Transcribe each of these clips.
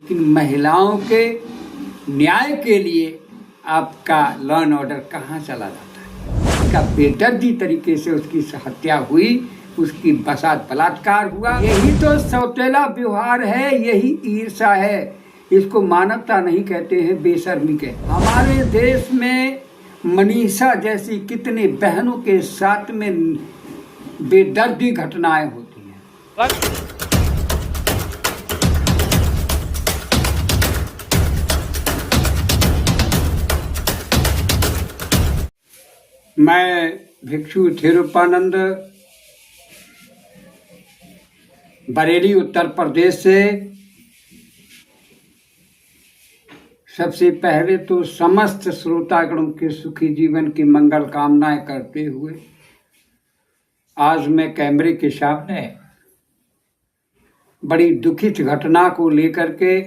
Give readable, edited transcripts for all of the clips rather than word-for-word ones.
कि महिलाओं के न्याय के लिए आपका लॉ एंड ऑर्डर कहाँ चला जाता है। उसका बेदर्दी तरीके से उसकी हत्या हुई, उसकी बसात बलात्कार हुआ। यही तो सौतेला व्यवहार है, यही ईर्ष्या है। इसको मानवता नहीं कहते हैं, बेशर्मी कहते हैं। हमारे देश में मनीषा जैसी कितने बहनों के साथ में बेदर्दी घटनाएं होती हैं। मैं भिक्षु थिरुपानंद बरेली उत्तर प्रदेश से सबसे पहले तो समस्त श्रोतागणों के सुखी जीवन की मंगल कामनाएं करते हुए आज मैं कैमरे के सामने बड़ी दुखित घटना को लेकर के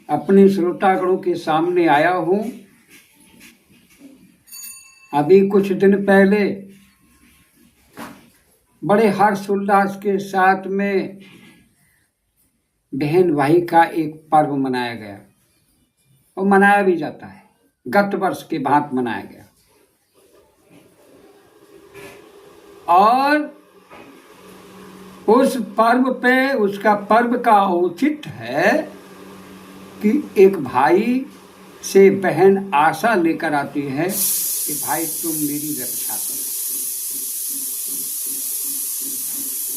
अपने श्रोतागणों के सामने आया हूं। अभी कुछ दिन पहले बड़े हर्षोल्लास के साथ में बहन भाई का एक पर्व मनाया गया और मनाया भी जाता है, गत वर्ष के भांति मनाया गया। और उस पर्व पे, उसका पर्व का औचित्य है कि एक भाई से बहन आशा लेकर आती है कि भाई तुम मेरी रक्षा करो,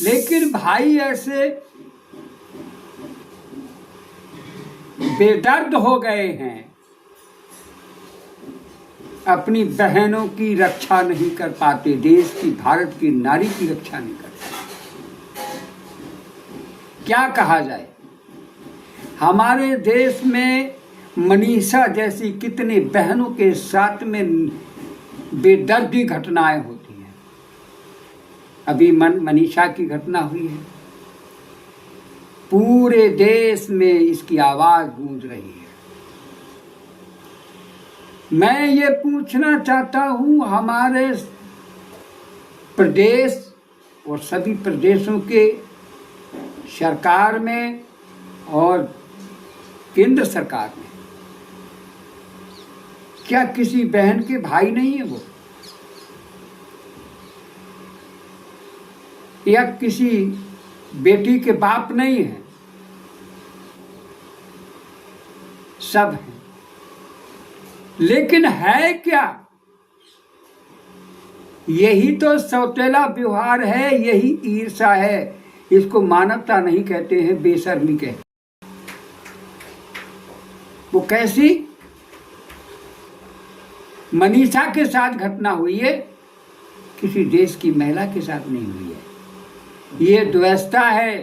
लेकिन भाई ऐसे बेदर्द हो गए हैं, अपनी बहनों की रक्षा नहीं कर पाते, देश की, भारत की नारी की रक्षा नहीं कर पाते। क्या कहा जाए, हमारे देश में मनीषा जैसी कितने बहनों के साथ में बेदर्दी घटनाएं होती हैं। अभी मनीषा की घटना हुई है, पूरे देश में इसकी आवाज गूंज रही है। मैं ये पूछना चाहता हूं, हमारे प्रदेश और सभी प्रदेशों के सरकार में और केंद्र सरकार में क्या किसी बहन के भाई नहीं है वो, या किसी बेटी के बाप नहीं है? सब है, लेकिन है क्या? यही तो सौतेला व्यवहार है, यही ईर्ष्या है। इसको मानवता नहीं कहते हैं, बेशर्मी कहते हैं। वो कैसी? मनीषा के साथ घटना हुई है, किसी देश की महिला के साथ नहीं हुई है। ये द्वैषता है,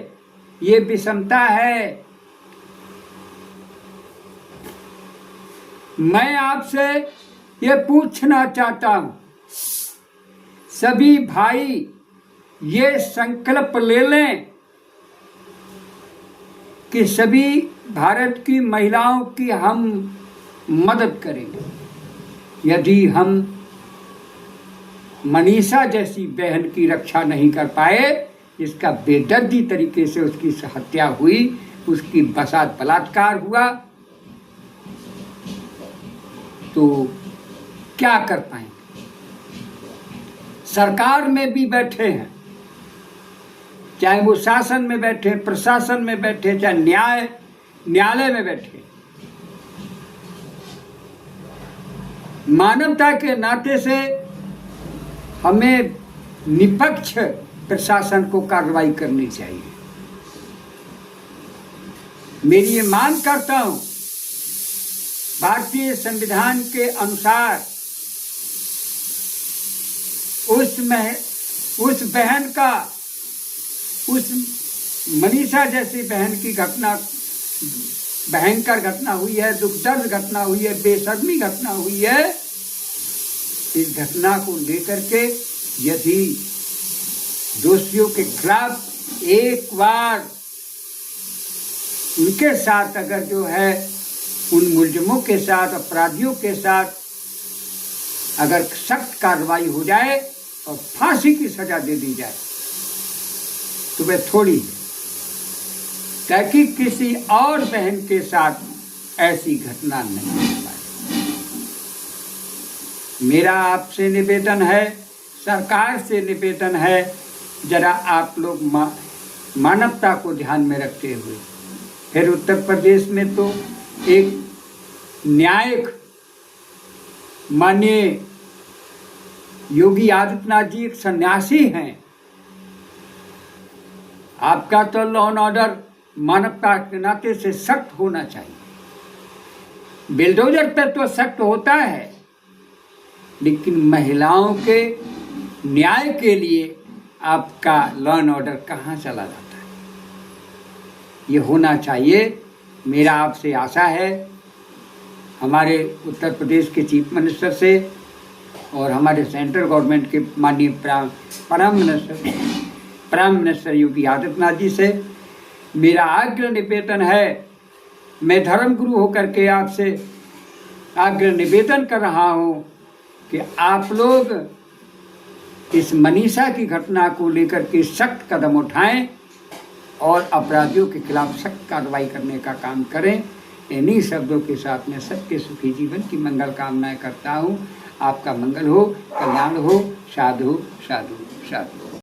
ये विषमता है। मैं आपसे ये पूछना चाहता हूं, सभी भाई ये संकल्प ले लें कि सभी भारत की महिलाओं की हम मदद करेंगे। यदि हम मनीषा जैसी बहन की रक्षा नहीं कर पाए, इसका बेदर्दी तरीके से उसकी हत्या हुई, उसकी बसात बलात्कार हुआ, तो क्या कर पाएंगे? सरकार में भी बैठे हैं, चाहे वो शासन में बैठे, प्रशासन में बैठे, चाहे न्यायालय में बैठे, मानवता के नाते से हमें निष्पक्ष प्रशासन को कार्रवाई करनी चाहिए। मेरी ये मांग करता हूं, भारतीय संविधान के अनुसार उस बहन का, उस मनीषा जैसी बहन की घटना, भयंकर घटना हुई है, दुखदर्द घटना हुई है, बेशर्मी घटना हुई है। इस घटना को लेकर के यदि दोषियों के खिलाफ एक बार उनके साथ, अगर जो है उन मुलजिमों के साथ, अपराधियों के साथ अगर सख्त कार्रवाई हो जाए और फांसी की सजा दे दी जाए तो वह थोड़ी ताकि किसी और बहन के साथ ऐसी घटना नहीं हो पाए। मेरा आपसे निवेदन है, सरकार से निवेदन है, जरा आप लोग मानवता को ध्यान में रखते हुए, फिर उत्तर प्रदेश में तो एक न्यायिक माननीय योगी आदित्यनाथ जी एक सन्यासी हैं। आपका तो लॉ एंड ऑर्डर मानवता के नाते से सख्त होना चाहिए। बिल्डोजर पे तो सख्त होता है, लेकिन महिलाओं के न्याय के लिए आपका लॉ एंड ऑर्डर कहाँ चला जाता है? ये होना चाहिए। मेरा आपसे आशा है, हमारे उत्तर प्रदेश के चीफ मिनिस्टर से और हमारे सेंट्रल गवर्नमेंट के माननीय प्राइम मिनिस्टर योगी आदित्यनाथ जी से मेरा आग्रह निवेदन है। मैं धर्मगुरु होकर के आपसे आग्रह निवेदन कर रहा हूँ कि आप लोग इस मनीषा की घटना को लेकर के सख्त कदम उठाएं और अपराधियों के खिलाफ सख्त कार्रवाई करने का काम करें। इन्हीं शब्दों के साथ मैं सबके सुखी जीवन की मंगल कामनाएं करता हूँ। आपका मंगल हो, कल्याण हो, साधु साधु साधु।